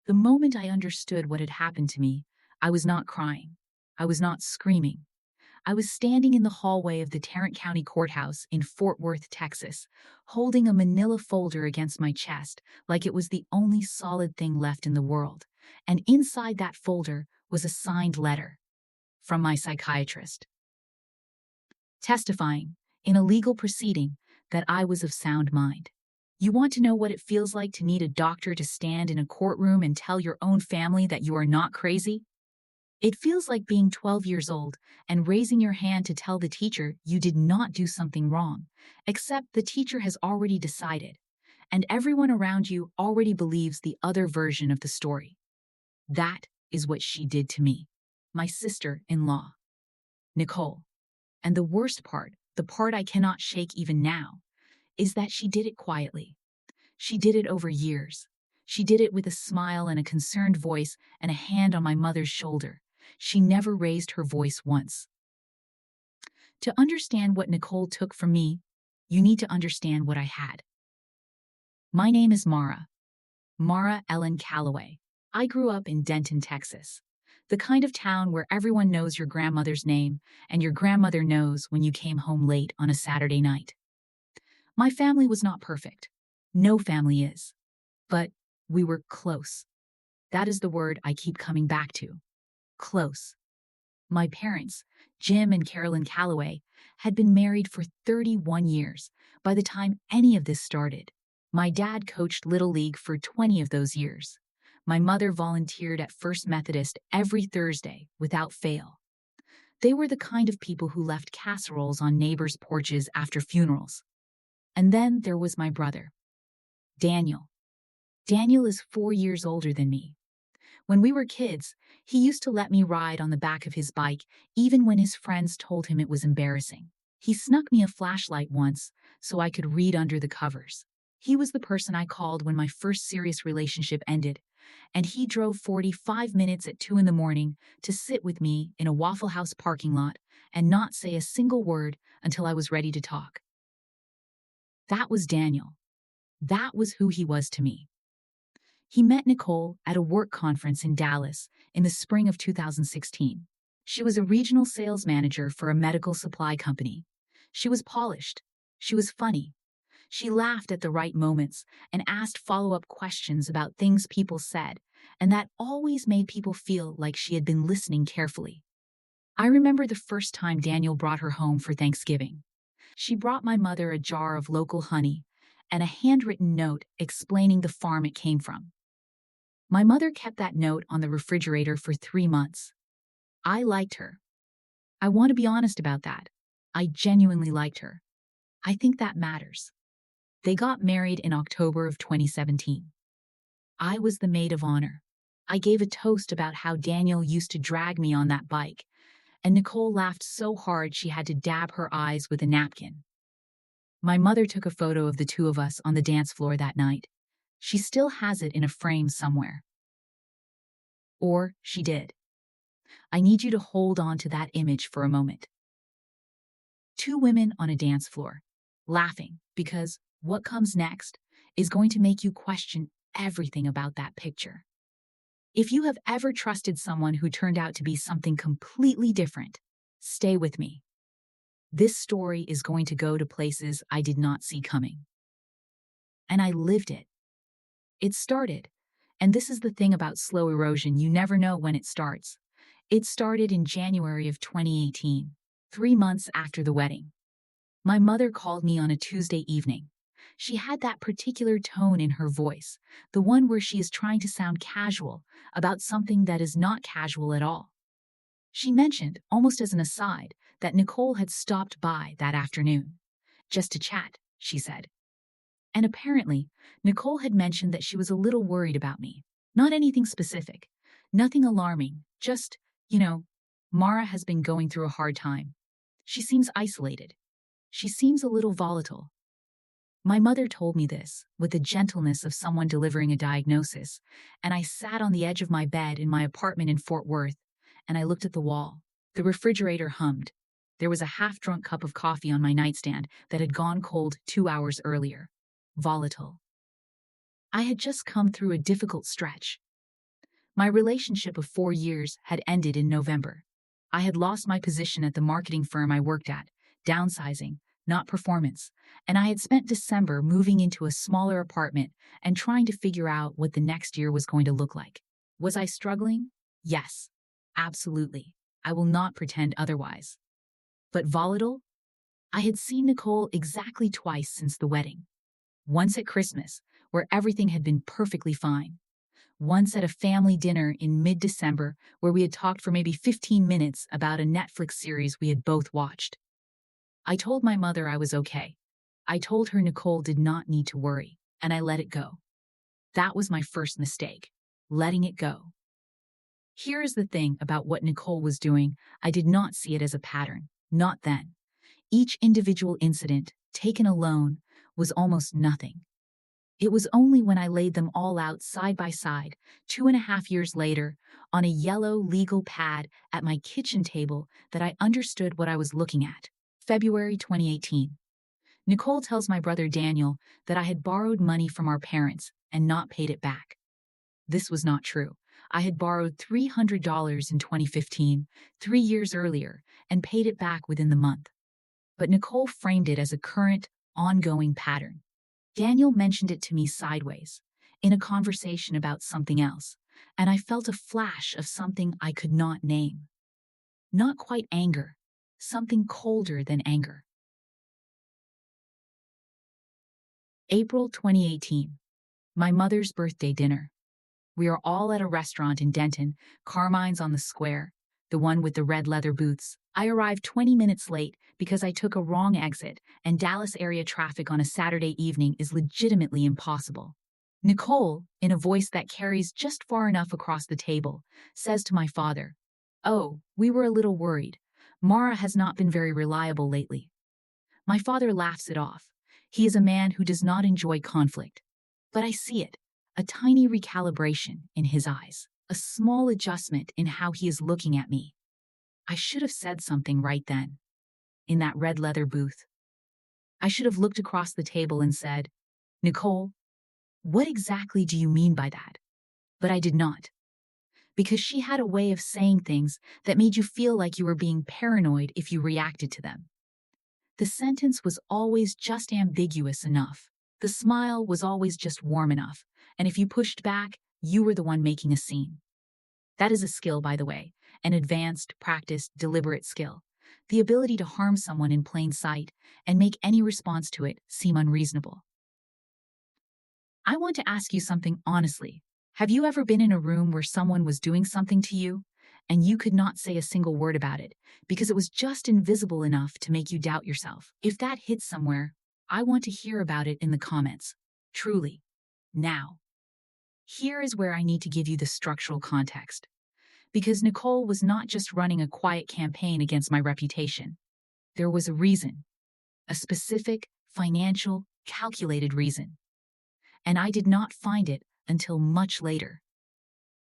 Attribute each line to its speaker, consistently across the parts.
Speaker 1: The moment I understood what had happened to me, I was not crying. I was not screaming. I was standing in the hallway of the Tarrant County Courthouse in Fort Worth, Texas, holding a manila folder against my chest like it was the only solid thing left in the world. And inside that folder was a signed letter from my psychiatrist, testifying in a legal proceeding that I was of sound mind. You want to know what it feels like to need a doctor to stand in a courtroom and tell your own family that you are not crazy? It feels like being 12 years old and raising your hand to tell the teacher you did not do something wrong, except the teacher has already decided, and everyone around you already believes the other version of the story. That is what she did to me, my sister-in-law, Nicole. And the worst part, the part I cannot shake even now, is that she did it quietly. She did it over years. She did it with a smile and a concerned voice and a hand on my mother's shoulder. She never raised her voice once. To understand what Nicole took from me, you need to understand what I had. My name is Mara Ellen Calloway. I grew up in Denton, Texas, the kind of town where everyone knows your grandmother's name and your grandmother knows when you came home late on a Saturday night. My family was not perfect. No family is. But we were close. That is the word I keep coming back to. Close. My parents, Jim and Carolyn Calloway, had been married for 31 years by the time any of this started. My dad coached Little League for 20 of those years. My mother volunteered at First Methodist every Thursday without fail. They were the kind of people who left casseroles on neighbors' porches after funerals. And then there was my brother, Daniel. Daniel is 4 years older than me. When we were kids, he used to let me ride on the back of his bike even when his friends told him it was embarrassing. He snuck me a flashlight once so I could read under the covers. He was the person I called when my first serious relationship ended, and he drove 45 minutes at 2 in the morning to sit with me in a Waffle House parking lot and not say a single word until I was ready to talk. That was Daniel. That was who he was to me. He met Nicole at a work conference in Dallas in the spring of 2016. She was a regional sales manager for a medical supply company. She was polished. She was funny. She laughed at the right moments and asked follow-up questions about things people said, and that always made people feel like she had been listening carefully. I remember the first time Daniel brought her home for Thanksgiving. She brought my mother a jar of local honey and a handwritten note explaining the farm it came from. My mother kept that note on the refrigerator for 3 months. I liked her. I want to be honest about that. I genuinely liked her. I think that matters. They got married in October of 2017. I was the maid of honor. I gave a toast about how Daniel used to drag me on that bike, and Nicole laughed so hard she had to dab her eyes with a napkin. My mother took a photo of the two of us on the dance floor that night. She still has it in a frame somewhere. Or she did. I need you to hold on to that image for a moment. Two women on a dance floor, laughing, because what comes next is going to make you question everything about that picture. If you have ever trusted someone who turned out to be something completely different, stay with me. This story is going to go to places I did not see coming. And I lived it. It started, and this is the thing about slow erosion, you never know when it starts. It started in January of 2018, 3 months after the wedding. My mother called me on a Tuesday evening. She had that particular tone in her voice, the one where she is trying to sound casual about something that is not casual at all. She mentioned, almost as an aside, that Nicole had stopped by that afternoon. Just to chat, she said. And apparently, Nicole had mentioned that she was a little worried about me. Not anything specific, nothing alarming, just, Mara has been going through a hard time. She seems isolated. She seems a little volatile. My mother told me this with the gentleness of someone delivering a diagnosis, and I sat on the edge of my bed in my apartment in Fort Worth, and I looked at the wall. The refrigerator hummed. There was a half-drunk cup of coffee on my nightstand that had gone cold 2 hours earlier. Volatile. I had just come through a difficult stretch. My relationship of 4 years had ended in November. I had lost my position at the marketing firm I worked at, downsizing, not performance, and I had spent December moving into a smaller apartment and trying to figure out what the next year was going to look like. Was I struggling? Yes, absolutely. I will not pretend otherwise. But volatile? I had seen Nicole exactly twice since the wedding. Once at Christmas, where everything had been perfectly fine. Once at a family dinner in mid-December, where we had talked for maybe 15 minutes about a Netflix series we had both watched. I told my mother I was okay. I told her Nicole did not need to worry, and I let it go. That was my first mistake, letting it go. Here is the thing about what Nicole was doing. I did not see it as a pattern, not then. Each individual incident, taken alone, was almost nothing. It was only when I laid them all out side by side, 2.5 years later, on a yellow legal pad at my kitchen table, that I understood what I was looking at. February 2018. Nicole tells my brother Daniel that I had borrowed money from our parents and not paid it back. This was not true. I had borrowed $300 in 2015, 3 years earlier, and paid it back within the month. But Nicole framed it as a current, ongoing pattern. Daniel mentioned it to me sideways, in a conversation about something else, and I felt a flash of something I could not name. Not quite anger, something colder than anger. April 2018. My mother's birthday dinner. We are all at a restaurant in Denton, Carmine's on the square, the one with the red leather booths. I arrived 20 minutes late because I took a wrong exit, and Dallas area traffic on a Saturday evening is legitimately impossible. Nicole, in a voice that carries just far enough across the table, says to my father, "Oh, we were a little worried. Mara has not been very reliable lately." My father laughs it off. He is a man who does not enjoy conflict. But I see it. A tiny recalibration in his eyes, a small adjustment in how he is looking at me. I should have said something right then, in that red leather booth. I should have looked across the table and said, "Nicole, what exactly do you mean by that?" But I did not, because she had a way of saying things that made you feel like you were being paranoid if you reacted to them. The sentence was always just ambiguous enough. The smile was always just warm enough, and if you pushed back, you were the one making a scene. That is a skill, by the way, an advanced, practiced, deliberate skill. The ability to harm someone in plain sight and make any response to it seem unreasonable. I want to ask you something honestly. Have you ever been in a room where someone was doing something to you, and you could not say a single word about it because it was just invisible enough to make you doubt yourself? If that hits somewhere, I want to hear about it in the comments. Truly. Now. Here is where I need to give you the structural context. Because Nicole was not just running a quiet campaign against my reputation. There was a reason. A specific, financial, calculated reason. And I did not find it until much later.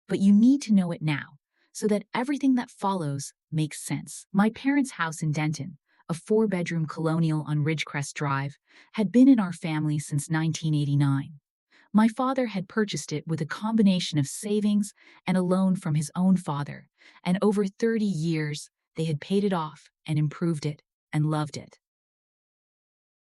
Speaker 1: But you need to know it now, so that everything that follows makes sense. My parents' house in Denton, a 4-bedroom colonial on Ridgecrest Drive, had been in our family since 1989. My father had purchased it with a combination of savings and a loan from his own father, and over 30 years, they had paid it off and improved it and loved it.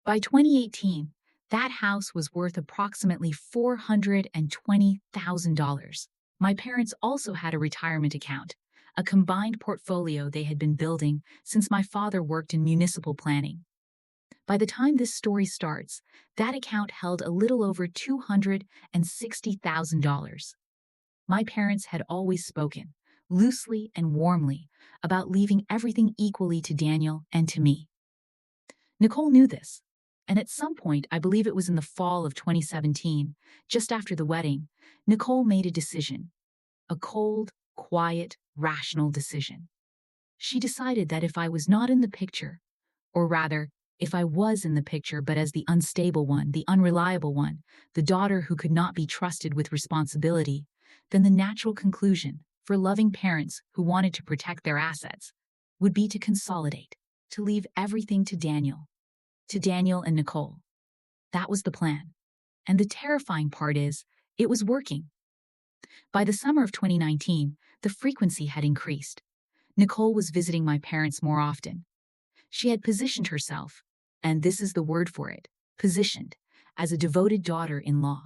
Speaker 1: By 2018, that house was worth approximately $420,000. My parents also had a retirement account, a combined portfolio they had been building since my father worked in municipal planning. By the time this story starts, that account held a little over $260,000. My parents had always spoken, loosely and warmly, about leaving everything equally to Daniel and to me. Nicole knew this, and at some point, I believe it was in the fall of 2017, just after the wedding, Nicole made a decision. A cold, quiet, rational decision. She decided that if I was not in the picture, or rather, if I was in the picture but as the unstable one, the unreliable one, the daughter who could not be trusted with responsibility, then the natural conclusion, for loving parents who wanted to protect their assets, would be to consolidate, to leave everything to Daniel and Nicole. That was the plan. And the terrifying part is, it was working. By the summer of 2019, the frequency had increased. Nicole was visiting my parents more often. She had positioned herself, and this is the word for it, positioned, as a devoted daughter-in-law.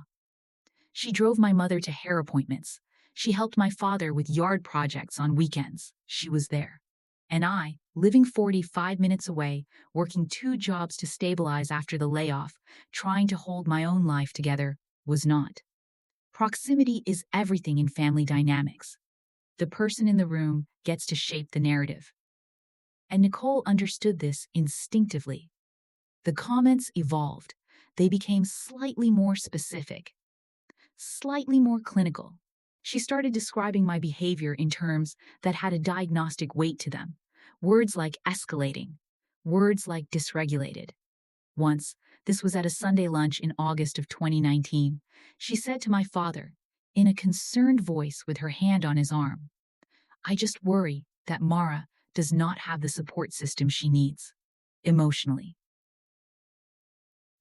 Speaker 1: She drove my mother to hair appointments. She helped my father with yard projects on weekends. She was there. And I, living 45 minutes away, working 2 jobs to stabilize after the layoff, trying to hold my own life together, was not. Proximity is everything in family dynamics. The person in the room gets to shape the narrative. And Nicole understood this instinctively. The comments evolved. They became slightly more specific, slightly more clinical. She started describing my behavior in terms that had a diagnostic weight to them. Words like escalating, words like dysregulated. Once, this was at a Sunday lunch in August of 2019, she said to my father, in a concerned voice with her hand on his arm, "I just worry that Mara does not have the support system she needs, emotionally."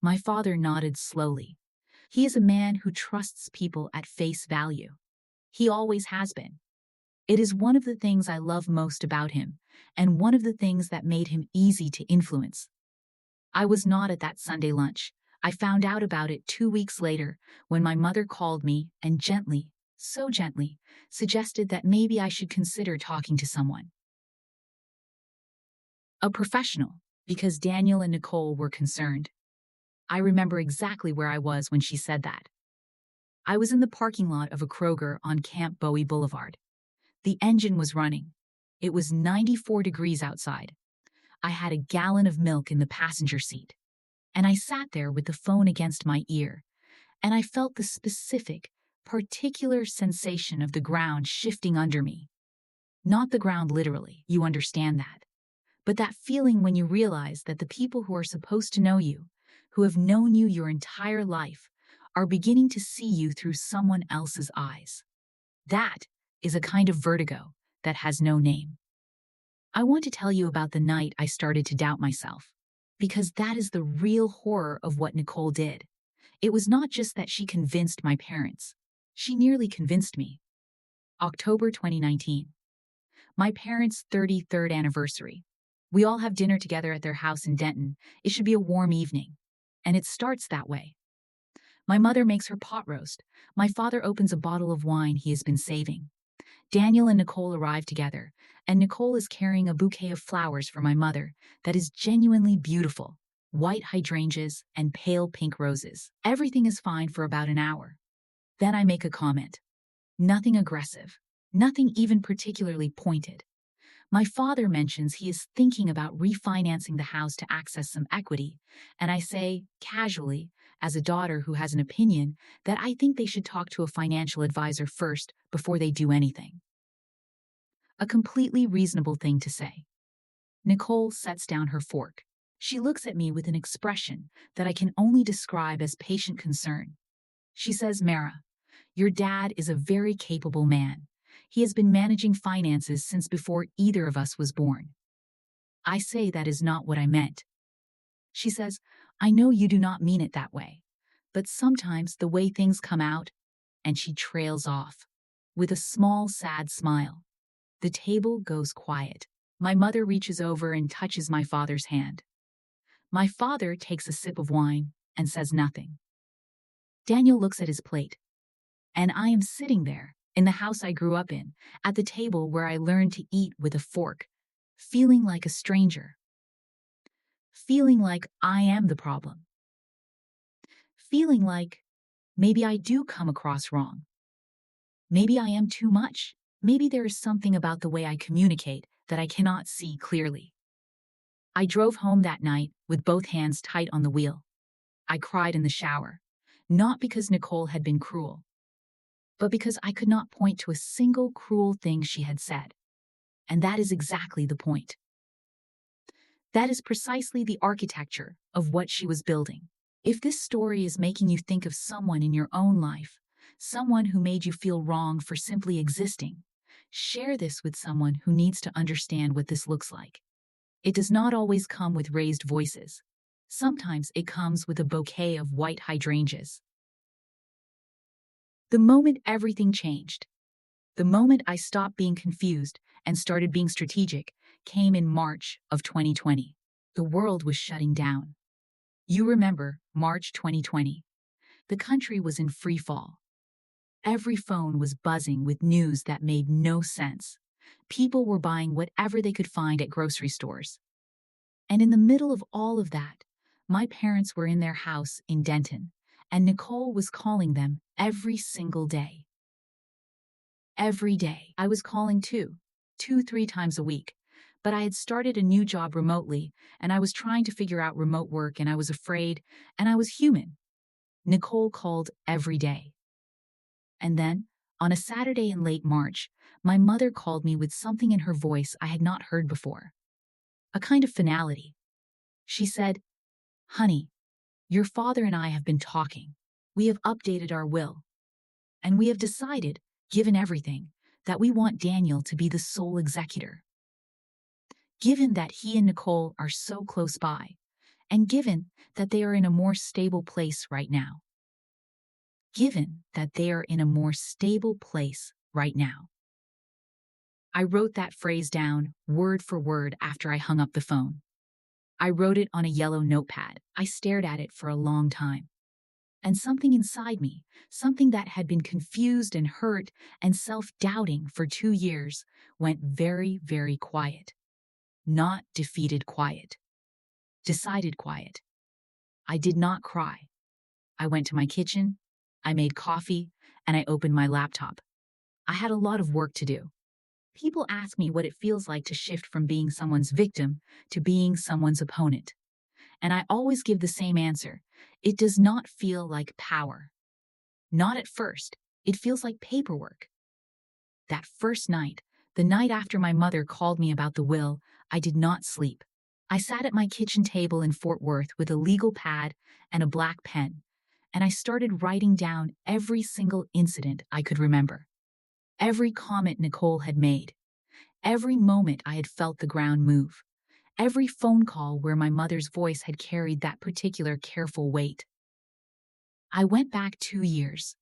Speaker 1: My father nodded slowly. He is a man who trusts people at face value. He always has been. It is one of the things I love most about him, and one of the things that made him easy to influence. I was not at that Sunday lunch. I found out about it 2 weeks later when my mother called me and gently, so gently, suggested that maybe I should consider talking to someone. A professional, because Daniel and Nicole were concerned. I remember exactly where I was when she said that. I was in the parking lot of a Kroger on Camp Bowie Boulevard. The engine was running. It was 94 degrees outside. I had a gallon of milk in the passenger seat. And I sat there with the phone against my ear, and I felt the specific, particular sensation of the ground shifting under me. Not the ground literally, you understand that. But that feeling when you realize that the people who are supposed to know you, who have known you your entire life, are beginning to see you through someone else's eyes. That is a kind of vertigo that has no name. I want to tell you about the night I started to doubt myself, because that is the real horror of what Nicole did. It was not just that she convinced my parents. She nearly convinced me. October 2019. My parents' 33rd anniversary. We all have dinner together at their house in Denton. It should be a warm evening. And it starts that way. My mother makes her pot roast. My father opens a bottle of wine he has been saving. Daniel and Nicole arrive together, and Nicole is carrying a bouquet of flowers for my mother that is genuinely beautiful. White hydrangeas and pale pink roses. Everything is fine for about an hour. Then I make a comment. Nothing aggressive. Nothing even particularly pointed. My father mentions he is thinking about refinancing the house to access some equity, and I say, casually, as a daughter who has an opinion, that I think they should talk to a financial advisor first before they do anything. A completely reasonable thing to say. Nicole sets down her fork. She looks at me with an expression that I can only describe as patient concern. She says, "Mara, your dad is a very capable man. He has been managing finances since before either of us was born." I say that is not what I meant. She says, "I know you do not mean it that way, but sometimes the way things come out," and she trails off with a small, sad smile. The table goes quiet. My mother reaches over and touches my father's hand. My father takes a sip of wine and says nothing. Daniel looks at his plate, and I am sitting there, in the house I grew up in, at the table where I learned to eat with a fork, feeling like a stranger. Feeling like I am the problem. Feeling like maybe I do come across wrong. Maybe I am too much. Maybe there is something about the way I communicate that I cannot see clearly. I drove home that night with both hands tight on the wheel. I cried in the shower, not because Nicole had been cruel, but because I could not point to a single cruel thing she had said. And that is exactly the point. That is precisely the architecture of what she was building. If this story is making you think of someone in your own life, someone who made you feel wrong for simply existing, share this with someone who needs to understand what this looks like. It does not always come with raised voices. Sometimes it comes with a bouquet of white hydrangeas. The moment everything changed, the moment I stopped being confused and started being strategic, came in March of 2020. The world was shutting down. You remember March 2020. The country was in free fall. Every phone was buzzing with news that made no sense. People were buying whatever they could find at grocery stores. And in the middle of all of that, my parents were in their house in Denton, and Nicole was calling them every single day. Every day. I was calling too, 3 times a week. But I had started a new job remotely, and I was trying to figure out remote work, and I was afraid, and I was human. Nicole called every day. And then, on a Saturday in late March, my mother called me with something in her voice I had not heard before. A kind of finality. She said, "Honey, your father and I have been talking. We have updated our will. And we have decided, given everything, that we want Daniel to be the sole executor. Given that he and Nicole are so close by, and given that they are in a more stable place right now. Given that they are in a more stable place right now." I wrote that phrase down word for word after I hung up the phone. I wrote it on a yellow notepad. I stared at it for a long time. And something inside me, something that had been confused and hurt and self-doubting for 2 years, went very, very quiet. Not defeated quiet. Decided quiet. I did not cry. I went to my kitchen, I made coffee, and I opened my laptop. I had a lot of work to do. People ask me what it feels like to shift from being someone's victim to being someone's opponent. And I always give the same answer. It does not feel like power. Not at first. It feels like paperwork. That first night, the night after my mother called me about the will, I did not sleep. I sat at my kitchen table in Fort Worth with a legal pad and a black pen, and I started writing down every single incident I could remember. Every comment Nicole had made. Every moment I had felt the ground move. Every phone call where my mother's voice had carried that particular careful weight. I went back 2 years.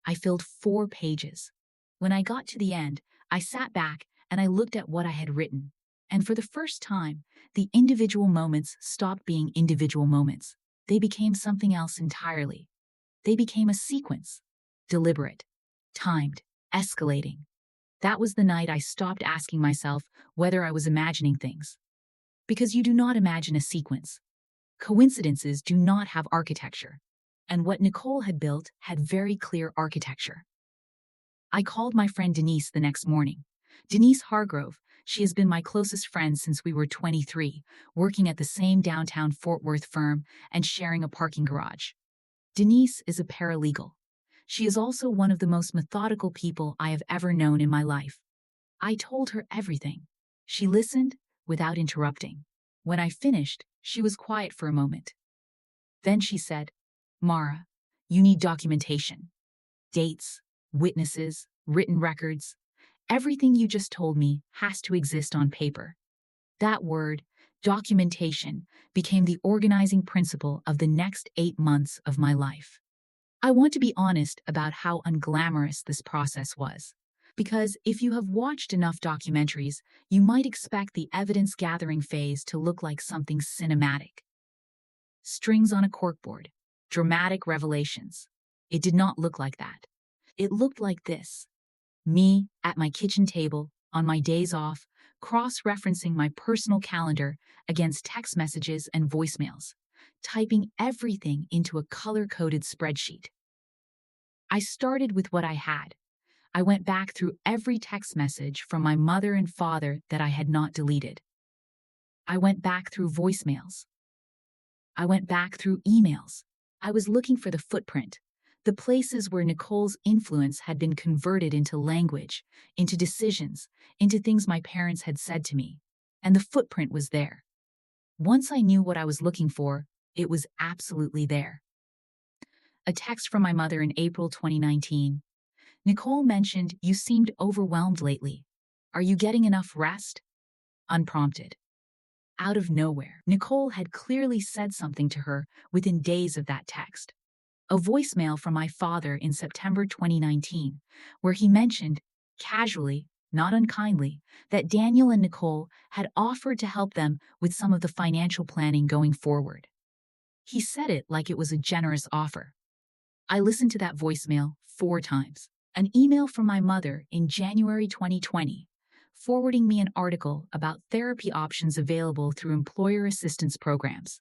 Speaker 1: I filled 4 pages. When I got to the end, I sat back and I looked at what I had written. And for the first time, the individual moments stopped being individual moments. They became something else entirely. They became a sequence. Deliberate. Timed. Escalating. That was the night I stopped asking myself whether I was imagining things. Because you do not imagine a sequence. Coincidences do not have architecture. And what Nicole had built had very clear architecture. I called my friend Denise the next morning. Denise Hargrove. She has been my closest friend since we were 23, working at the same downtown Fort Worth firm and sharing a parking garage. Denise is a paralegal. She is also one of the most methodical people I have ever known in my life. I told her everything. She listened without interrupting. When I finished, she was quiet for a moment. Then she said, "Mara, you need documentation. Dates, witnesses, written records. Everything you just told me has to exist on paper." That word, documentation, became the organizing principle of the next 8 months of my life. I want to be honest about how unglamorous this process was. Because if you have watched enough documentaries, you might expect the evidence-gathering phase to look like something cinematic. Strings on a corkboard. Dramatic revelations. It did not look like that. It looked like this. Me, at my kitchen table, on my days off, cross-referencing my personal calendar against text messages and voicemails, typing everything into a color-coded spreadsheet. I started with what I had. I went back through every text message from my mother and father that I had not deleted. I went back through voicemails. I went back through emails. I was looking for the footprint, the places where Nicole's influence had been converted into language, into decisions, into things my parents had said to me. And the footprint was there. Once I knew what I was looking for, it was absolutely there. A text from my mother in April 2019. "Nicole mentioned you seemed overwhelmed lately. Are you getting enough rest?" Unprompted. Out of nowhere, Nicole had clearly said something to her within days of that text. A voicemail from my father in September 2019, where he mentioned, casually, not unkindly, that Daniel and Nicole had offered to help them with some of the financial planning going forward. He said it like it was a generous offer. I listened to that voicemail 4 times. An email from my mother in January 2020, forwarding me an article about therapy options available through employer assistance programs.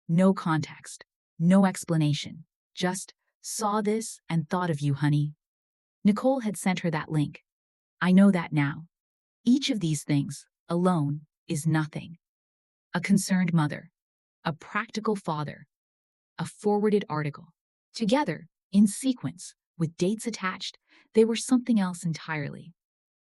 Speaker 1: No context, no explanation, just saw this and thought of you, honey. Nicole had sent her that link. I know that now. Each of these things, alone, is nothing. A concerned mother, a practical father, a forwarded article. Together, in sequence, with dates attached, they were something else entirely.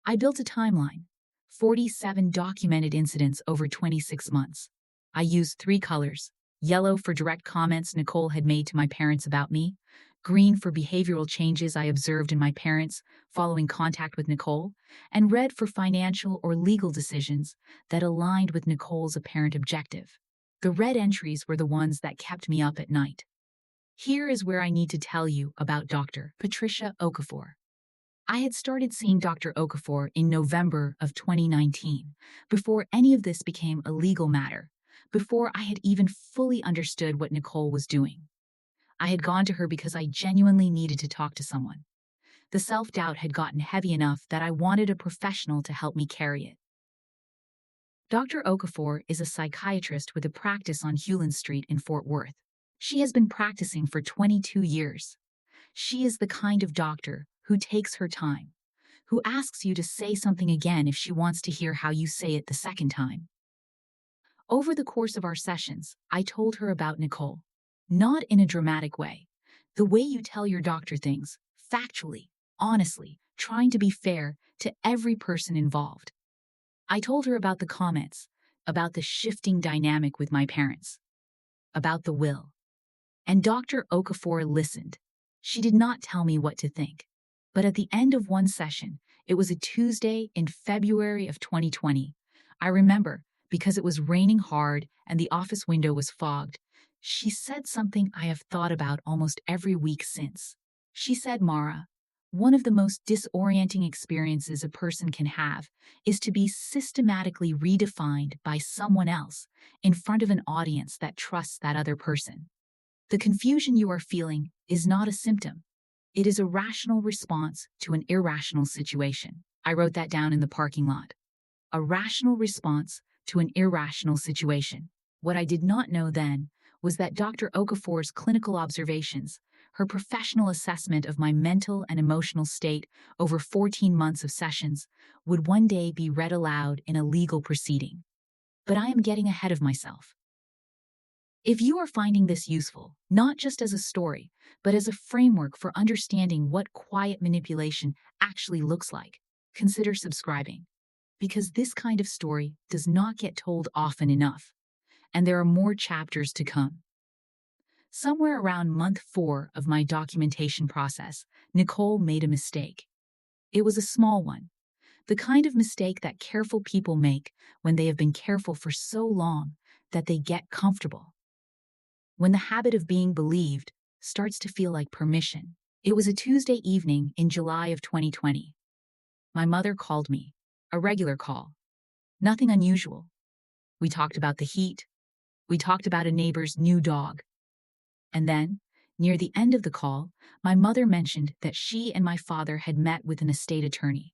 Speaker 1: I built a timeline, 47 documented incidents over 26 months. I used 3 colors: yellow for direct comments Nicole had made to my parents about me, green for behavioral changes I observed in my parents following contact with Nicole, and red for financial or legal decisions that aligned with Nicole's apparent objective. The red entries were the ones that kept me up at night. Here is where I need to tell you about Dr. Patricia Okafor. I had started seeing Dr. Okafor in November of 2019, before any of this became a legal matter, before I had even fully understood what Nicole was doing. I had gone to her because I genuinely needed to talk to someone. The self-doubt had gotten heavy enough that I wanted a professional to help me carry it. Dr. Okafor is a psychiatrist with a practice on Hewlin Street in Fort Worth. She has been practicing for 22 years. She is the kind of doctor who takes her time, who asks you to say something again if she wants to hear how you say it the second time. Over the course of our sessions, I told her about Nicole, not in a dramatic way, the way you tell your doctor things, factually, honestly, trying to be fair to every person involved. I told her about the comments, about the shifting dynamic with my parents, about the will. And Dr. Okafor listened. She did not tell me what to think. But at the end of one session, it was a Tuesday in February of 2020, I remember, because it was raining hard and the office window was fogged, she said something I have thought about almost every week since. She said, Mara, one of the most disorienting experiences a person can have is to be systematically redefined by someone else in front of an audience that trusts that other person. The confusion you are feeling is not a symptom. It is a rational response to an irrational situation. I wrote that down in the parking lot. A rational response to an irrational situation. What I did not know then was that Dr. Okafor's clinical observations, her professional assessment of my mental and emotional state over 14 months of sessions, would one day be read aloud in a legal proceeding. But I am getting ahead of myself. If you are finding this useful, not just as a story, but as a framework for understanding what quiet manipulation actually looks like, consider subscribing. Because this kind of story does not get told often enough, and there are more chapters to come. Somewhere around month 4 of my documentation process, Nicole made a mistake. It was a small one, the kind of mistake that careful people make when they have been careful for so long that they get comfortable. When the habit of being believed starts to feel like permission. It was a Tuesday evening in July of 2020. My mother called me, a regular call. Nothing unusual. We talked about the heat. We talked about a neighbor's new dog. And then, near the end of the call, my mother mentioned that she and my father had met with an estate attorney.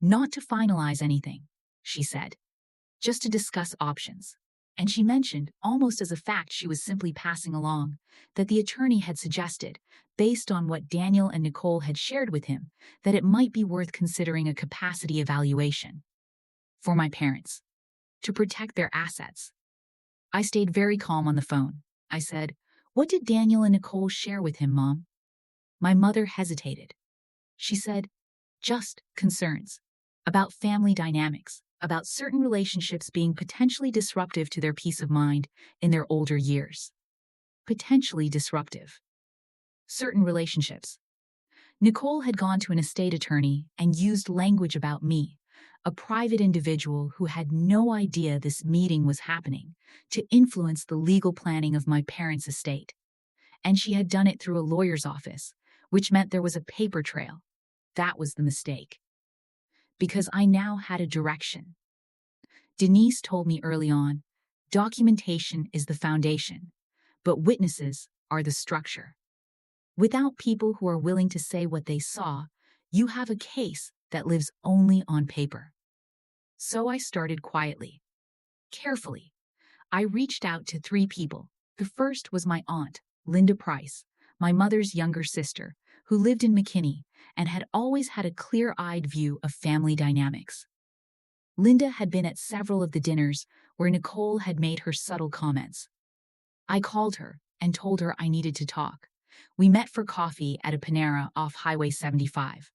Speaker 1: Not to finalize anything, she said, just to discuss options. And she mentioned, almost as a fact she was simply passing along, that the attorney had suggested, based on what Daniel and Nicole had shared with him, that it might be worth considering a capacity evaluation for my parents, to protect their assets. I stayed very calm on the phone. I said, "What did Daniel and Nicole share with him, Mom?" My mother hesitated. She said, "Just concerns about family dynamics, about certain relationships being potentially disruptive to their peace of mind in their older years." Potentially disruptive. Certain relationships. Nicole had gone to an estate attorney and used language about me, a private individual who had no idea this meeting was happening, to influence the legal planning of my parents' estate. and she had done it through a lawyer's office, which meant there was a paper trail. That was the mistake. Because I now had a direction. Denise told me early on, documentation is the foundation, but witnesses are the structure. Without people who are willing to say what they saw, you have a case that lives only on paper. So I started quietly, carefully. I reached out to 3 people. The first was my aunt, Linda Price, my mother's younger sister, who lived in McKinney and had always had a clear-eyed view of family dynamics. Linda had been at several of the dinners where Nicole had made her subtle comments. I called her and told her I needed to talk. We met for coffee at a Panera off Highway 75.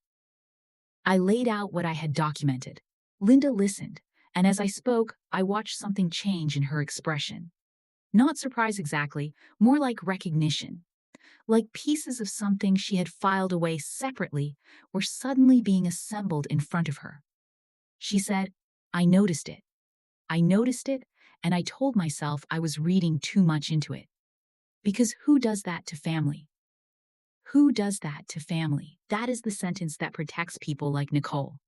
Speaker 1: I laid out what I had documented. Linda listened, and as I spoke, I watched something change in her expression. Not surprise exactly, more like recognition. Like pieces of something she had filed away separately were suddenly being assembled in front of her. She said, "I noticed it. I noticed it, and I told myself I was reading too much into it. Because who does that to family? Who does that to family?" That is the sentence that protects people like Nicole.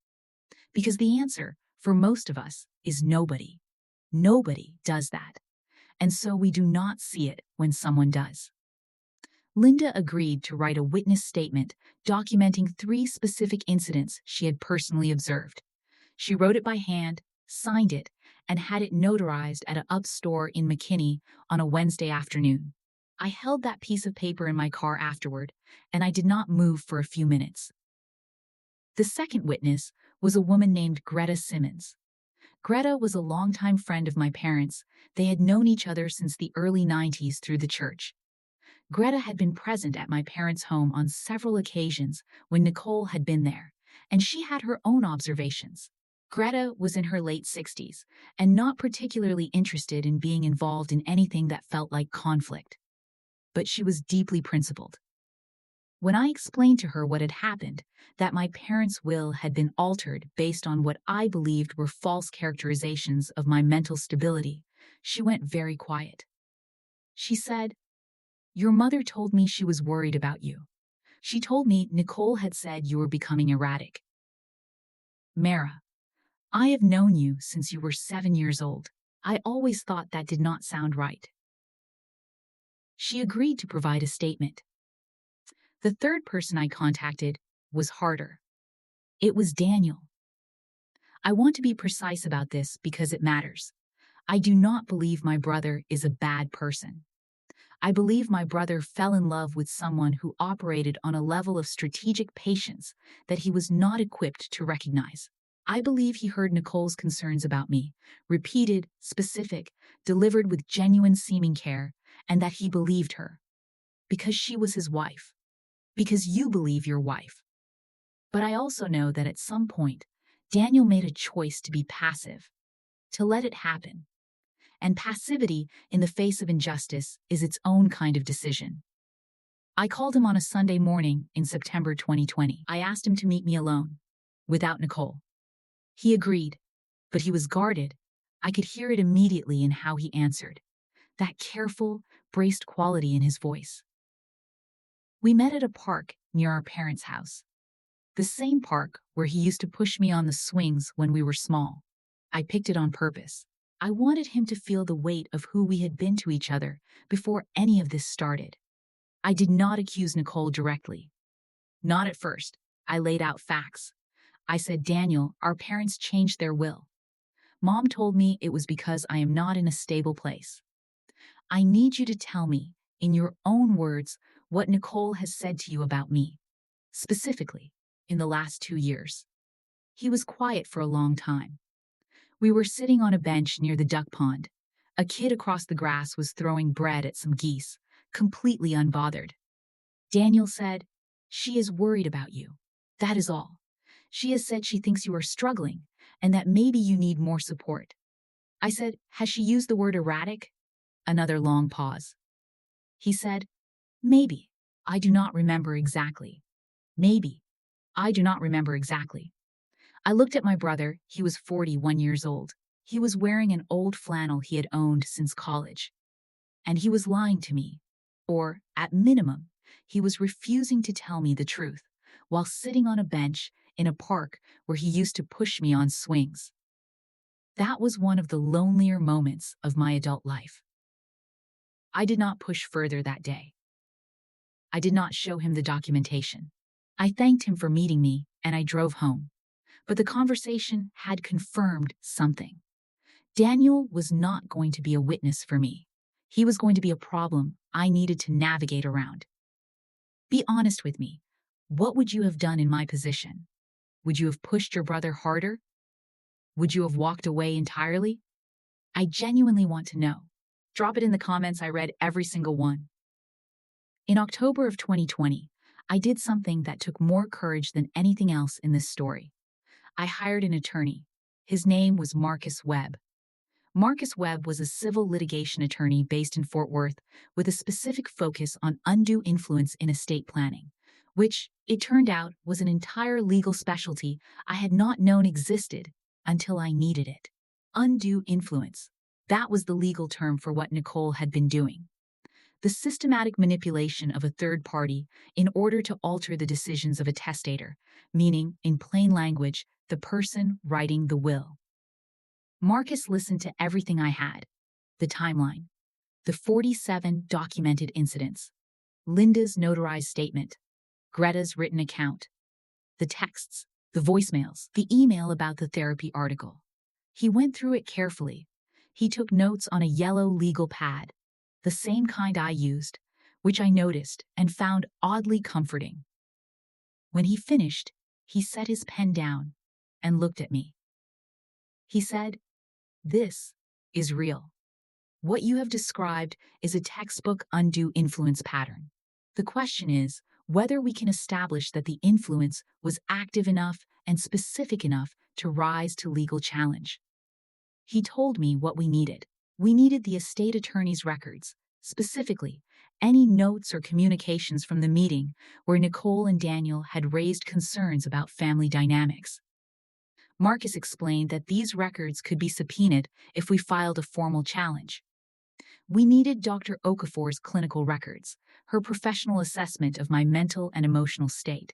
Speaker 1: Because the answer, for most of us, is nobody. Nobody does that. And so we do not see it when someone does. Linda agreed to write a witness statement documenting 3 specific incidents she had personally observed. She wrote it by hand, signed it, and had it notarized at an up store in McKinney on a Wednesday afternoon. I held that piece of paper in my car afterward, and I did not move for a few minutes. The second witness was a woman named Greta Simmons. Greta was a longtime friend of my parents. They had known each other since the early 90s through the church. Greta had been present at my parents' home on several occasions when Nicole had been there, and she had her own observations. Greta was in her late 60s and not particularly interested in being involved in anything that felt like conflict. But she was deeply principled. When I explained to her what had happened, that my parents' will had been altered based on what I believed were false characterizations of my mental stability, she went very quiet. She said, "Your mother told me she was worried about you. She told me Nicole had said you were becoming erratic. Mara, I have known you since you were 7 years old. I always thought that did not sound right." She agreed to provide a statement. The third person I contacted was harder. It was Daniel. I want to be precise about this because it matters. I do not believe my brother is a bad person. I believe my brother fell in love with someone who operated on a level of strategic patience that he was not equipped to recognize. I believe he heard Nicole's concerns about me, repeated, specific, delivered with genuine seeming care, and that he believed her. Because she was his wife. Because you believe your wife. But I also know that at some point, Daniel made a choice to be passive, to let it happen. And passivity in the face of injustice is its own kind of decision. I called him on a Sunday morning in September 2020. I asked him to meet me alone, without Nicole. He agreed, but he was guarded. I could hear it immediately in how he answered, that careful, braced quality in his voice. We met at a park near our parents' house, the same park where he used to push me on the swings when we were small. I picked it on purpose. I wanted him to feel the weight of who we had been to each other before any of this started. I did not accuse Nicole directly. Not at first. I laid out facts. I said, "Daniel, our parents changed their will. Mom told me it was because I am not in a stable place. I need you to tell me, in your own words, what Nicole has said to you about me, specifically, in the last 2 years." He was quiet for a long time. We were sitting on a bench near the duck pond. A kid across the grass was throwing bread at some geese, completely unbothered. Daniel said, "She is worried about you. That is all. She has said she thinks you are struggling, and that maybe you need more support." I said, "Has she used the word erratic?" Another long pause. He said, "Maybe. I do not remember exactly. Maybe. I do not remember exactly." I looked at my brother. He was 41 years old. He was wearing an old flannel he had owned since college. And he was lying to me. Or, at minimum, he was refusing to tell me the truth while sitting on a bench in a park where he used to push me on swings. That was one of the lonelier moments of my adult life. I did not push further that day. I did not show him the documentation. I thanked him for meeting me, and I drove home. But the conversation had confirmed something. Daniel was not going to be a witness for me. He was going to be a problem I needed to navigate around. Be honest with me. What would you have done in my position? Would you have pushed your brother harder? Would you have walked away entirely? I genuinely want to know. Drop it in the comments. I read every single one. In October of 2020, I did something that took more courage than anything else in this story. I hired an attorney. His name was Marcus Webb. Marcus Webb was a civil litigation attorney based in Fort Worth with a specific focus on undue influence in estate planning, which, it turned out, was an entire legal specialty I had not known existed until I needed it. Undue influence. That was the legal term for what Nicole had been doing. The systematic manipulation of a third party in order to alter the decisions of a testator, meaning, in plain language, the person writing the will. Marcus listened to everything I had: the timeline, the 47 documented incidents, Linda's notarized statement, Greta's written account, the texts, the voicemails, the email about the therapy article. He went through it carefully. He took notes on a yellow legal pad, the same kind I used, which I noticed and found oddly comforting. When he finished, he set his pen down and looked at me. He said, "This is real. What you have described is a textbook undue influence pattern. The question is whether we can establish that the influence was active enough and specific enough to rise to legal challenge." He told me what we needed. We needed the estate attorney's records, specifically any notes or communications from the meeting where Nicole and Daniel had raised concerns about family dynamics. Marcus explained that these records could be subpoenaed if we filed a formal challenge. We needed Dr. Okafor's clinical records, her professional assessment of my mental and emotional state,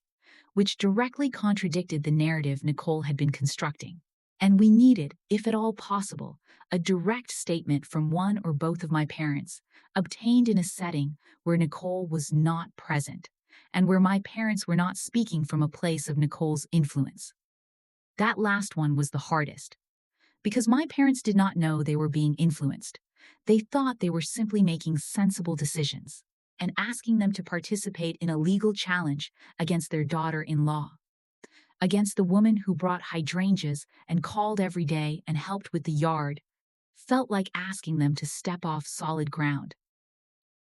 Speaker 1: which directly contradicted the narrative Nicole had been constructing. And we needed, if at all possible, a direct statement from one or both of my parents, obtained in a setting where Nicole was not present, and where my parents were not speaking from a place of Nicole's influence. That last one was the hardest, because my parents did not know they were being influenced. They thought they were simply making sensible decisions, and asking them to participate in a legal challenge against their daughter-in-law, against the woman who brought hydrangeas and called every day and helped with the yard, felt like asking them to step off solid ground.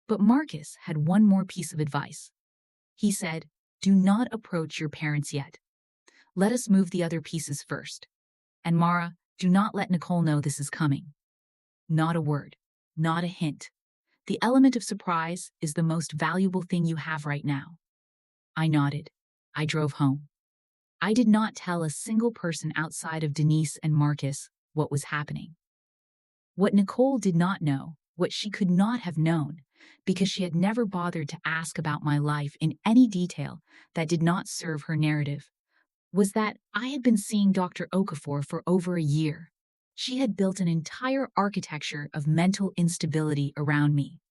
Speaker 1: But Marcus had one more piece of advice. He said, "Do not approach your parents yet. Let us move the other pieces first. And Mara, do not let Nicole know this is coming. Not a word, not a hint. The element of surprise is the most valuable thing you have right now." I nodded. I drove home. I did not tell a single person outside of Denise and Marcus what was happening. What Nicole did not know, what she could not have known, because she had never bothered to ask about my life in any detail that did not serve her narrative, was that I had been seeing Dr. Okafor for over a year. She had built an entire architecture of mental instability around me.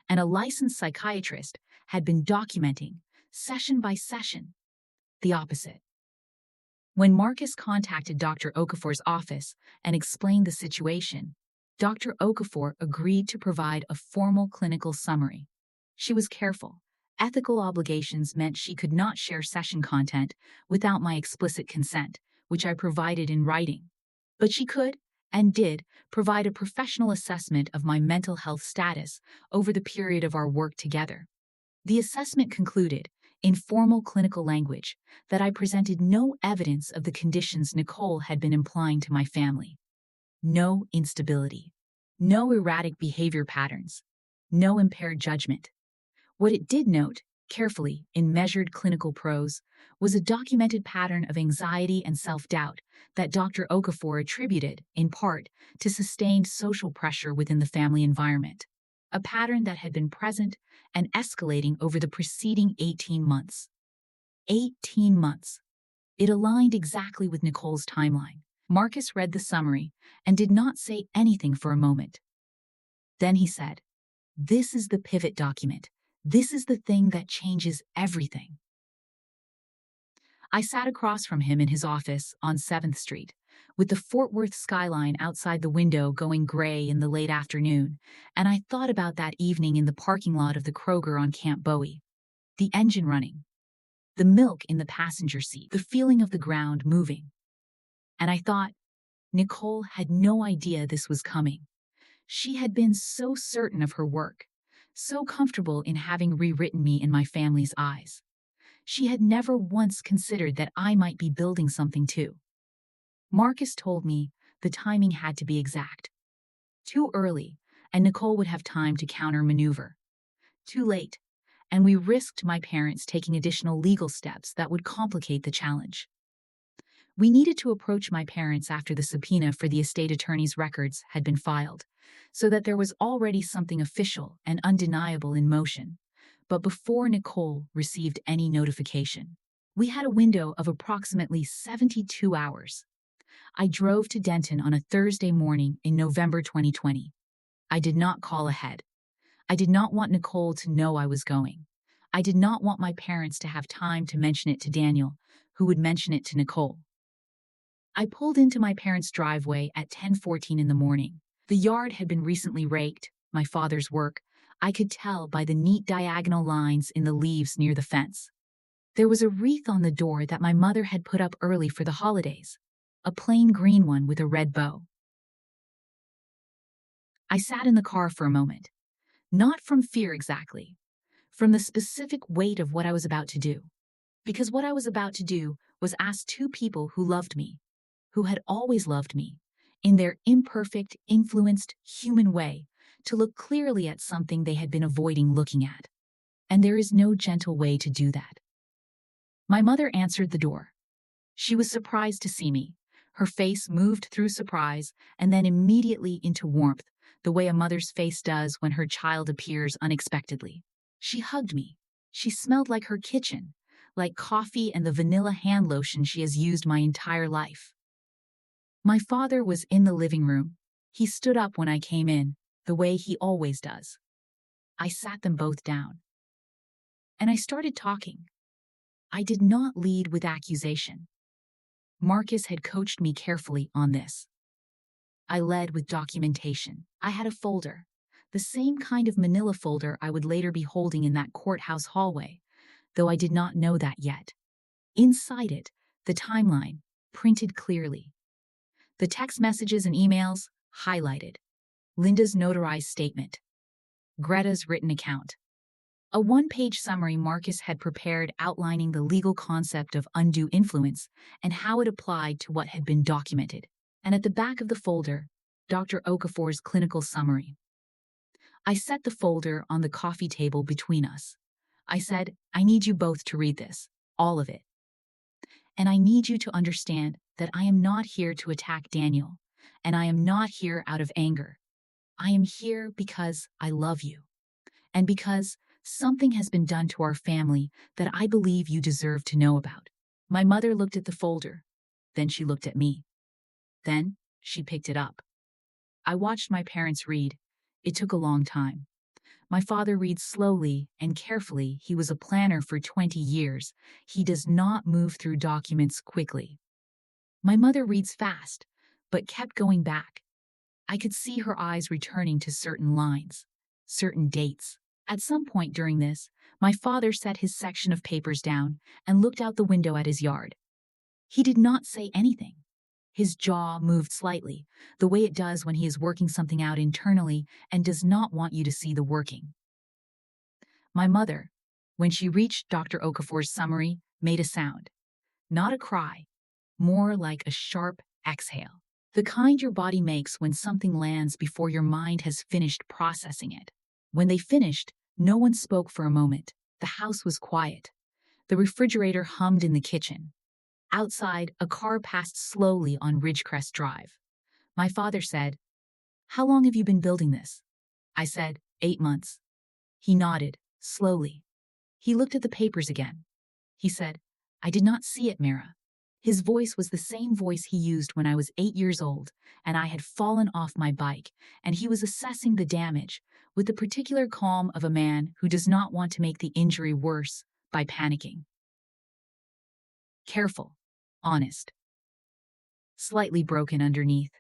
Speaker 1: And a licensed psychiatrist had been documenting, session by session, the opposite. When Marcus contacted Dr. Okafor's office and explained the situation, Dr. Okafor agreed to provide a formal clinical summary. She was careful. Ethical obligations meant she could not share session content without my explicit consent, which I provided in writing. But she could, and did, provide a professional assessment of my mental health status over the period of our work together. The assessment concluded, in formal clinical language, that I presented no evidence of the conditions Nicole had been implying to my family. No instability, no erratic behavior patterns, no impaired judgment. What it did note, carefully, in measured clinical prose, was a documented pattern of anxiety and self-doubt that Dr. Okafor attributed, in part, to sustained social pressure within the family environment. a pattern that had been present and escalating over the preceding 18 months. 18 months. It aligned exactly with Nicole's timeline. Marcus read the summary and did not say anything for a moment. Then he said, "This is the pivot document. This is the thing that changes everything." I sat across from him in his office on 7th Street, with the Fort Worth skyline outside the window going gray in the late afternoon, and I thought about that evening in the parking lot of the Kroger on Camp Bowie. The engine running, the milk in the passenger seat, the feeling of the ground moving. And I thought, Nicole had no idea this was coming. She had been so certain of her work, so comfortable in having rewritten me in my family's eyes. She had never once considered that I might be building something too. Marcus told me the timing had to be exact. Too early, and Nicole would have time to counter-maneuver. Too late, and we risked my parents taking additional legal steps that would complicate the challenge. We needed to approach my parents after the subpoena for the estate attorney's records had been filed, so that there was already something official and undeniable in motion. But before Nicole received any notification, we had a window of approximately 72 hours. I drove to Denton on a Thursday morning in November 2020. I did not call ahead. I did not want Nicole to know I was going. I did not want my parents to have time to mention it to Daniel, who would mention it to Nicole. I pulled into my parents' driveway at 10:14 in the morning. The yard had been recently raked, my father's work. I could tell by the neat diagonal lines in the leaves near the fence. There was a wreath on the door that my mother had put up early for the holidays, a plain green one with a red bow. I sat in the car for a moment, not from fear exactly, from the specific weight of what I was about to do. Because what I was about to do was ask two people who loved me, who had always loved me, in their imperfect, influenced, human way, to look clearly at something they had been avoiding looking at. And there is no gentle way to do that. My mother answered the door. She was surprised to see me. Her face moved through surprise and then immediately into warmth, the way a mother's face does when her child appears unexpectedly. She hugged me. She smelled like her kitchen, like coffee and the vanilla hand lotion she has used my entire life. My father was in the living room. He stood up when I came in, the way he always does. I sat them both down. And I started talking. I did not lead with accusation. Marcus had coached me carefully on this. I led with documentation. I had a folder, the same kind of manila folder I would later be holding in that courthouse hallway, though I did not know that yet. Inside it, the timeline, printed clearly. The text messages and emails, highlighted. Linda's notarized statement. Greta's written account. A one-page summary Marcus had prepared outlining the legal concept of undue influence and how it applied to what had been documented. And at the back of the folder, Dr. Okafor's clinical summary. I set the folder on the coffee table between us. I said, I need you both to read this, all of it. And I need you to understand that I am not here to attack Daniel, and I am not here out of anger. I am here because I love you, and because something has been done to our family that I believe you deserve to know about. My mother looked at the folder. Then she looked at me. Then she picked it up. I watched my parents read. It took a long time. My father reads slowly and carefully. He was a planner for 20 years. He does not move through documents quickly. My mother reads fast, but kept going back. I could see her eyes returning to certain lines, certain dates. At some point during this, my father set his section of papers down and looked out the window at his yard. He did not say anything. His jaw moved slightly, the way it does when he is working something out internally and does not want you to see the working. My mother, when she reached Dr. Okafor's summary, made a sound. Not a cry, more like a sharp exhale. The kind your body makes when something lands before your mind has finished processing it. When they finished, no one spoke for a moment. The house was quiet. The refrigerator hummed in the kitchen. Outside, a car passed slowly on Ridgecrest Drive. My father said, "How long have you been building this?" I said, 8 months. He nodded, slowly. He looked at the papers again. He said, I did not see it, Mara. His voice was the same voice he used when I was 8 years old, and I had fallen off my bike, and he was assessing the damage, with the particular calm of a man who does not want to make the injury worse by panicking. Careful, honest, slightly broken underneath.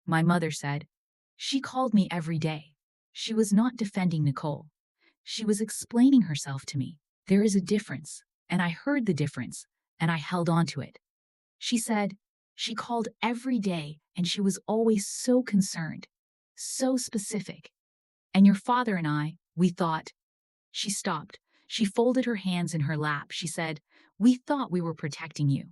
Speaker 1: My mother said, she called me every day. She was not defending Nicole. She was explaining herself to me. There is a difference, and I heard the difference, and I held on to it. She said, she called every day, and she was always so concerned, so specific. And your father and I, we thought. She stopped. She folded her hands in her lap. She said, we thought we were protecting you.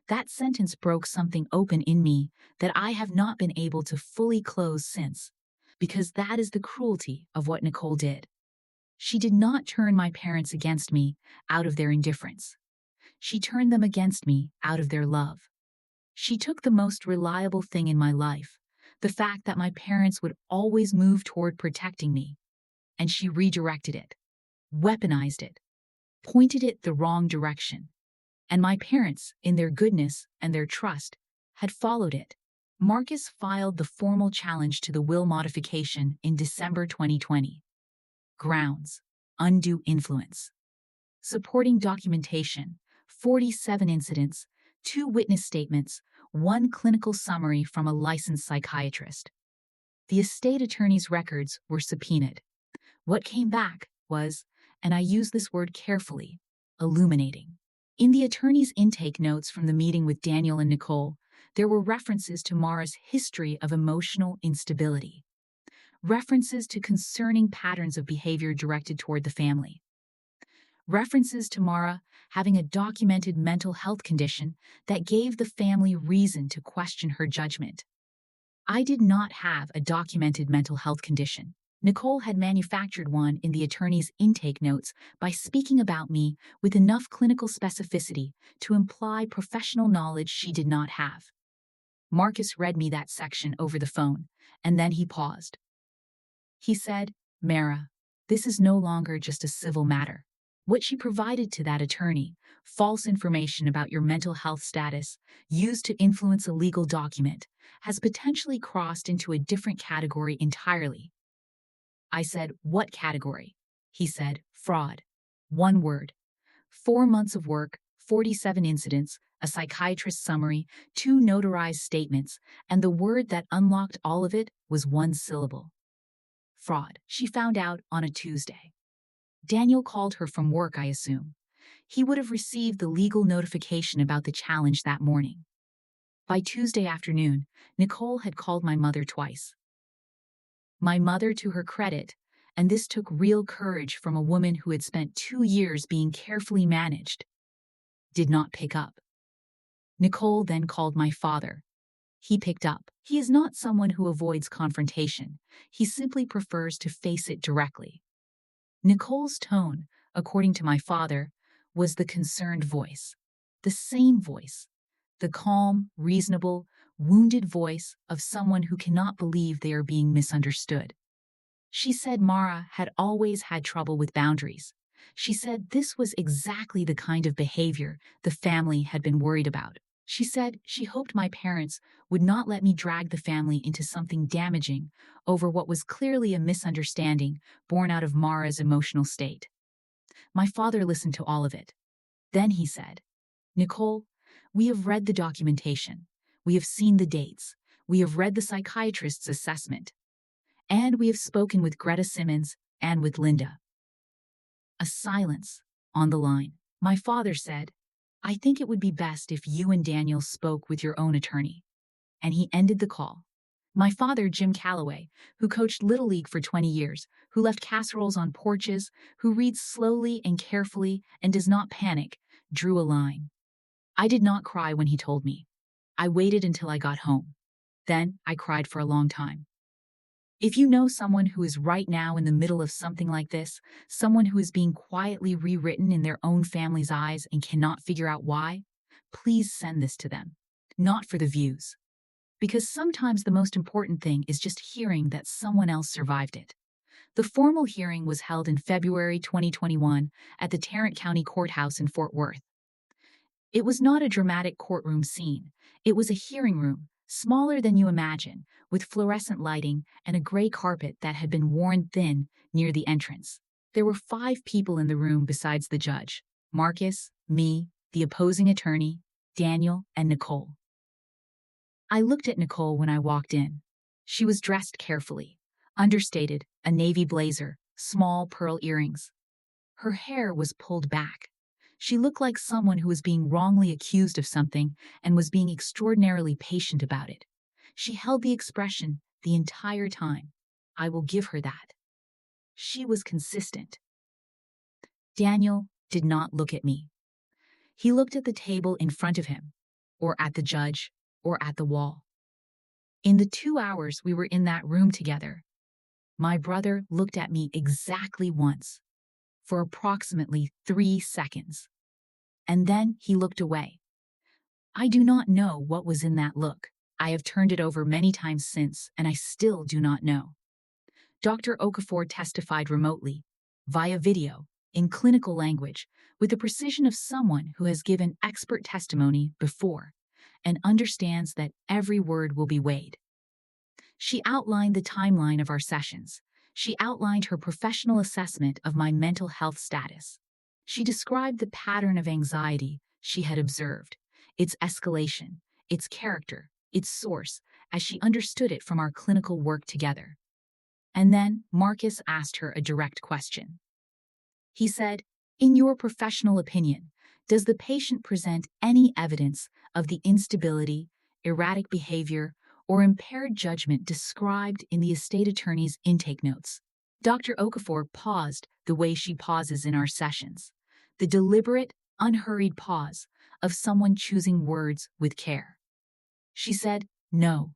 Speaker 1: That sentence broke something open in me that I have not been able to fully close since, because that is the cruelty of what Nicole did. She did not turn my parents against me out of their indifference. She turned them against me out of their love. She took the most reliable thing in my life, the fact that my parents would always move toward protecting me, and she redirected it, weaponized it, pointed it the wrong direction. And my parents, in their goodness and their trust, had followed it. Marcus filed the formal challenge to the will modification in December 2020. Grounds: undue influence. Supporting documentation: 47 incidents, 2 witness statements, 1 clinical summary from a licensed psychiatrist. The estate attorney's records were subpoenaed. What came back was, and I use this word carefully, illuminating. In the attorney's intake notes from the meeting with Daniel and Nicole, there were references to Mara's history of emotional instability, references to concerning patterns of behavior directed toward the family, references to Mara having a documented mental health condition that gave the family reason to question her judgment. I did not have a documented mental health condition. Nicole had manufactured one in the attorney's intake notes by speaking about me with enough clinical specificity to imply professional knowledge she did not have. Marcus read me that section over the phone, and then he paused. He said, Mara, this is no longer just a civil matter. What she provided to that attorney, false information about your mental health status, used to influence a legal document, has potentially crossed into a different category entirely. I said, what category? He said, fraud. One word. 4 months of work, 47 incidents, a psychiatrist summary, 2 notarized statements, and the word that unlocked all of it was 1 syllable. Fraud. She found out on a Tuesday. Daniel called her from work, I assume. He would have received the legal notification about the challenge that morning. By Tuesday afternoon, Nicole had called my mother twice. My mother, to her credit, and this took real courage from a woman who had spent 2 years being carefully managed, did not pick up. Nicole then called my father. He picked up. He is not someone who avoids confrontation. He simply prefers to face it directly. Nicole's tone, according to my father, was the concerned voice. The same voice. The calm, reasonable, wounded voice of someone who cannot believe they are being misunderstood. She said Mara had always had trouble with boundaries. She said this was exactly the kind of behavior the family had been worried about. She said she hoped my parents would not let me drag the family into something damaging over what was clearly a misunderstanding born out of Mara's emotional state. My father listened to all of it. Then he said, Nicole, we have read the documentation. We have seen the dates. We have read the psychiatrist's assessment. And we have spoken with Greta Simmons and with Linda. A silence on the line. My father said, I think it would be best if you and Daniel spoke with your own attorney. And he ended the call. My father, Jim Calloway, who coached Little League for 20 years, who left casseroles on porches, who reads slowly and carefully and does not panic, drew a line. I did not cry when he told me. I waited until I got home. Then I cried for a long time. If you know someone who is right now in the middle of something like this, someone who is being quietly rewritten in their own family's eyes and cannot figure out why, please send this to them. Not for the views. Because sometimes the most important thing is just hearing that someone else survived it. The formal hearing was held in February 2021 at the Tarrant County Courthouse in Fort Worth. It was not a dramatic courtroom scene. It was a hearing room, smaller than you imagine, with fluorescent lighting and a gray carpet that had been worn thin near the entrance. There were 5 people in the room besides the judge: Marcus, me, the opposing attorney, Daniel, and Nicole. I looked at Nicole when I walked in. She was dressed carefully, understated, a navy blazer, small pearl earrings. Her hair was pulled back. She looked like someone who was being wrongly accused of something and was being extraordinarily patient about it. She held the expression the entire time. I will give her that. She was consistent. Daniel did not look at me. He looked at the table in front of him, or at the judge, or at the wall. In the 2 hours we were in that room together, my brother looked at me exactly once, for approximately 3 seconds. And then he looked away. I do not know what was in that look. I have turned it over many times since, and I still do not know. Dr. Okafor testified remotely, via video, in clinical language, with the precision of someone who has given expert testimony before and understands that every word will be weighed. She outlined the timeline of our sessions. She outlined her professional assessment of my mental health status. She described the pattern of anxiety she had observed, its escalation, its character, its source, as she understood it from our clinical work together. And then Marcus asked her a direct question. He said, "In your professional opinion, does the patient present any evidence of the instability, erratic behavior, or impaired judgment described in the estate attorney's intake notes?" Dr. Okafor paused the way she pauses in our sessions, the deliberate, unhurried pause of someone choosing words with care. She said, "No.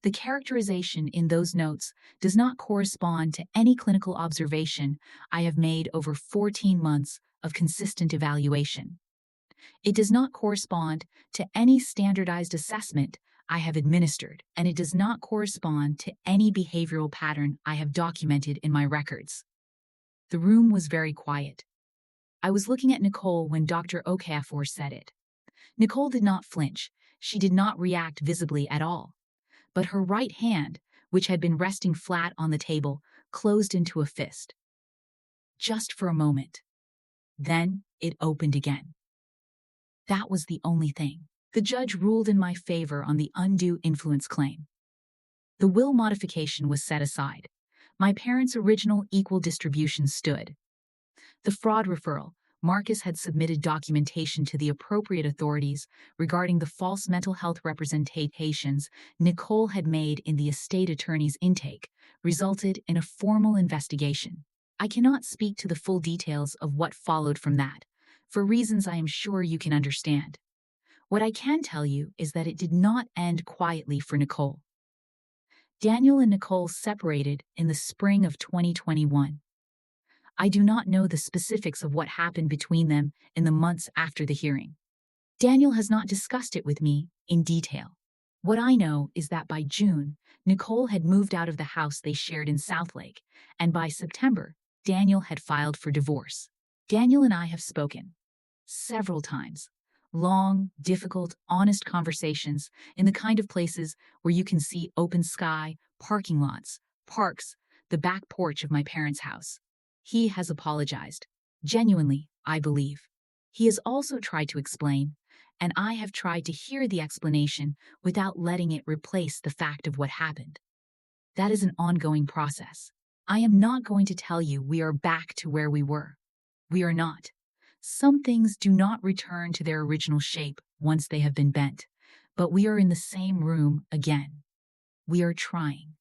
Speaker 1: The characterization in those notes does not correspond to any clinical observation I have made over 14 months of consistent evaluation. It does not correspond to any standardized assessment I have administered, and it does not correspond to any behavioral pattern I have documented in my records." The room was very quiet. I was looking at Nicole when Dr. Okafor said it. Nicole did not flinch. She did not react visibly at all. But her right hand, which had been resting flat on the table, closed into a fist. Just for a moment. Then it opened again. That was the only thing. The judge ruled in my favor on the undue influence claim. The will modification was set aside. My parents' original equal distribution stood. The fraud referral, Marcus had submitted documentation to the appropriate authorities regarding the false mental health representations Nicole had made in the estate attorney's intake, resulted in a formal investigation. I cannot speak to the full details of what followed from that, for reasons I am sure you can understand. What I can tell you is that it did not end quietly for Nicole. Daniel and Nicole separated in the spring of 2021. I do not know the specifics of what happened between them in the months after the hearing. Daniel has not discussed it with me in detail. What I know is that by June, Nicole had moved out of the house they shared in Southlake, and by September, Daniel had filed for divorce. Daniel and I have spoken several times. Long, difficult, honest conversations in the kind of places where you can see open sky, parking lots, parks, the back porch of my parents' house. He has apologized. Genuinely, I believe. He has also tried to explain, and I have tried to hear the explanation without letting it replace the fact of what happened. That is an ongoing process. I am not going to tell you we are back to where we were. We are not. Some things do not return to their original shape once they have been bent, but we are in the same room again. We are trying.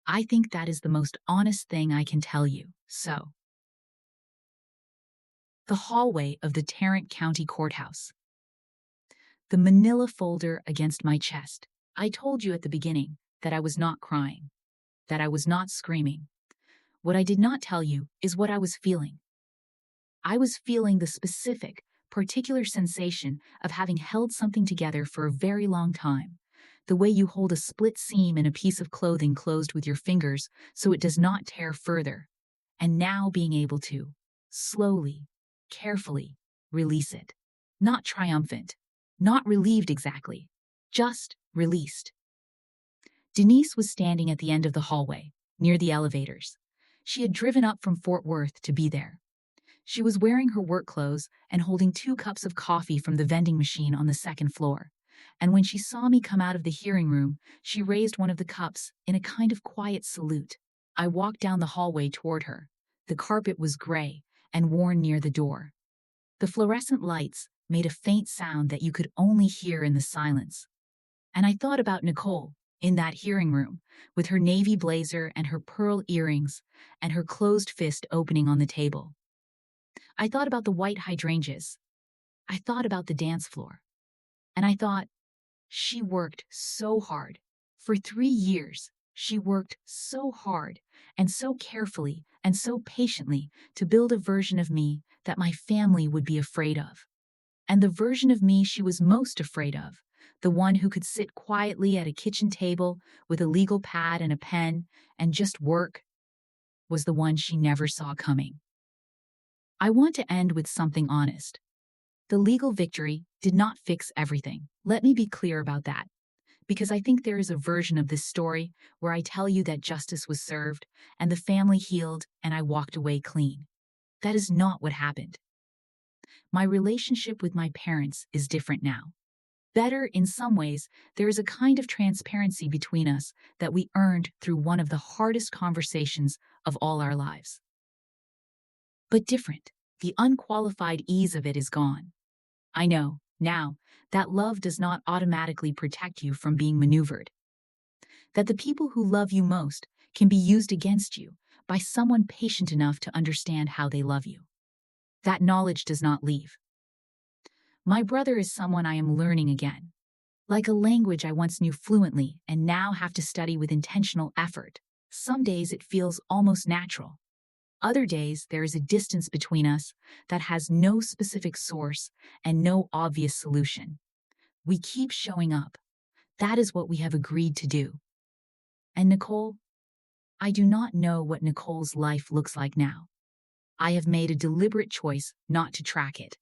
Speaker 1: I think that is the most honest thing I can tell you, so. The hallway of the Tarrant County Courthouse. The manila folder against my chest. I told you at the beginning that I was not crying, that I was not screaming. What I did not tell you is what I was feeling. I was feeling the specific, particular sensation of having held something together for a very long time, The way you hold a split seam in a piece of clothing closed with your fingers so it does not tear further. And now being able to, slowly, carefully, release it. Not triumphant, not relieved exactly, just released. Denise was standing at the end of the hallway, near the elevators. She had driven up from Fort Worth to be there. She was wearing her work clothes and holding 2 cups of coffee from the vending machine on the second floor. And when she saw me come out of the hearing room, she raised one of the cups in a kind of quiet salute. I walked down the hallway toward her. The carpet was gray and worn near the door. The fluorescent lights made a faint sound that you could only hear in the silence. And I thought about Nicole in that hearing room, with her navy blazer and her pearl earrings and her closed fist opening on the table. I thought about the white hydrangeas. I thought about the dance floor. And I thought, she worked so hard. For 3 years, she worked so hard and so carefully and so patiently to build a version of me that my family would be afraid of. And the version of me she was most afraid of, the one who could sit quietly at a kitchen table with a legal pad and a pen and just work, was the one she never saw coming. I want to end with something honest. The legal victory did not fix everything. Let me be clear about that, because I think there is a version of this story where I tell you that justice was served and the family healed and I walked away clean. That is not what happened. My relationship with my parents is different now. Better in some ways, there is a kind of transparency between us that we earned through one of the hardest conversations of all our lives. But different. The unqualified ease of it is gone. I know, now, that love does not automatically protect you from being maneuvered. That the people who love you most can be used against you by someone patient enough to understand how they love you. That knowledge does not leave. My brother is someone I am learning again. Like a language I once knew fluently and now have to study with intentional effort. Some days it feels almost natural. Other days, there is a distance between us that has no specific source and no obvious solution. We keep showing up. That is what we have agreed to do. And Nicole? I do not know what Nicole's life looks like now. I have made a deliberate choice not to track it.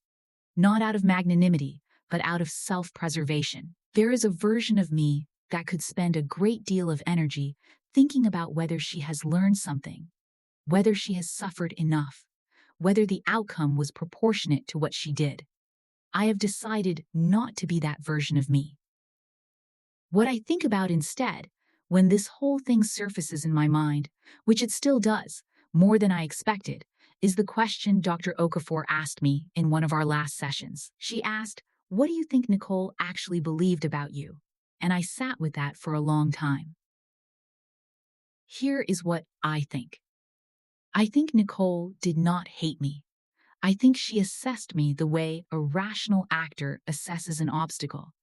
Speaker 1: Not out of magnanimity, but out of self-preservation. There is a version of me that could spend a great deal of energy thinking about whether she has learned something, whether she has suffered enough, whether the outcome was proportionate to what she did. I have decided not to be that version of me. What I think about instead, when this whole thing surfaces in my mind, which it still does, more than I expected, is the question Dr. Okafor asked me in one of our last sessions. She asked, "What do you think Nicole actually believed about you?" And I sat with that for a long time. Here is what I think. I think Nicole did not hate me. I think she assessed me the way a rational actor assesses an obstacle,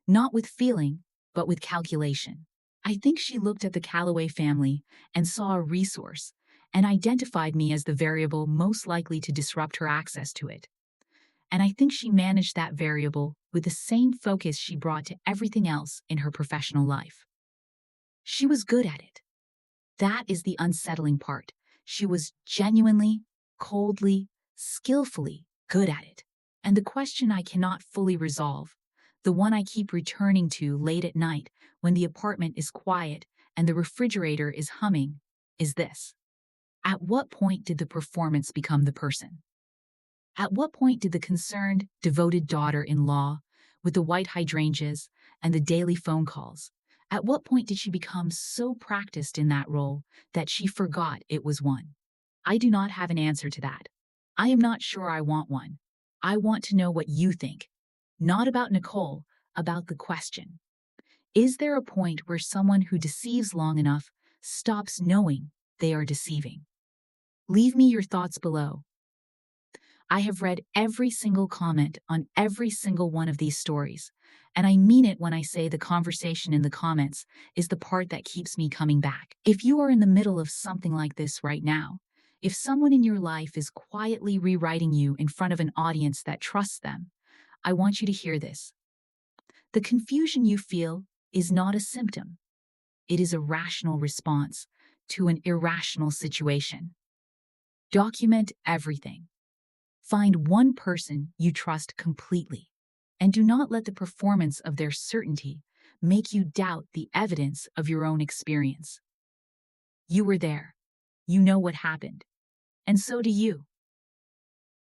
Speaker 1: not with feeling, but with calculation. I think she looked at the Calloway family and saw a resource and identified me as the variable most likely to disrupt her access to it. And I think she managed that variable with the same focus she brought to everything else in her professional life. She was good at it. That is the unsettling part. She was genuinely, coldly, skillfully good at it. And the question I cannot fully resolve, the one I keep returning to late at night when the apartment is quiet and the refrigerator is humming, is this. At what point did the performance become the person? At what point did the concerned, devoted daughter-in-law with the white hydrangeas and the daily phone calls, at what point did she become so practiced in that role that she forgot it was one? I do not have an answer to that. I am not sure I want one. I want to know what you think. Not about Nicole, about the question. Is there a point where someone who deceives long enough stops knowing they are deceiving? Leave me your thoughts below. I have read every single comment on every single one of these stories, and I mean it when I say the conversation in the comments is the part that keeps me coming back. If you are in the middle of something like this right now, if someone in your life is quietly rewriting you in front of an audience that trusts them, I want you to hear this. The confusion you feel is not a symptom. It is a rational response to an irrational situation. Document everything. Find one person you trust completely, and do not let the performance of their certainty make you doubt the evidence of your own experience. You were there. You know what happened. And so do you.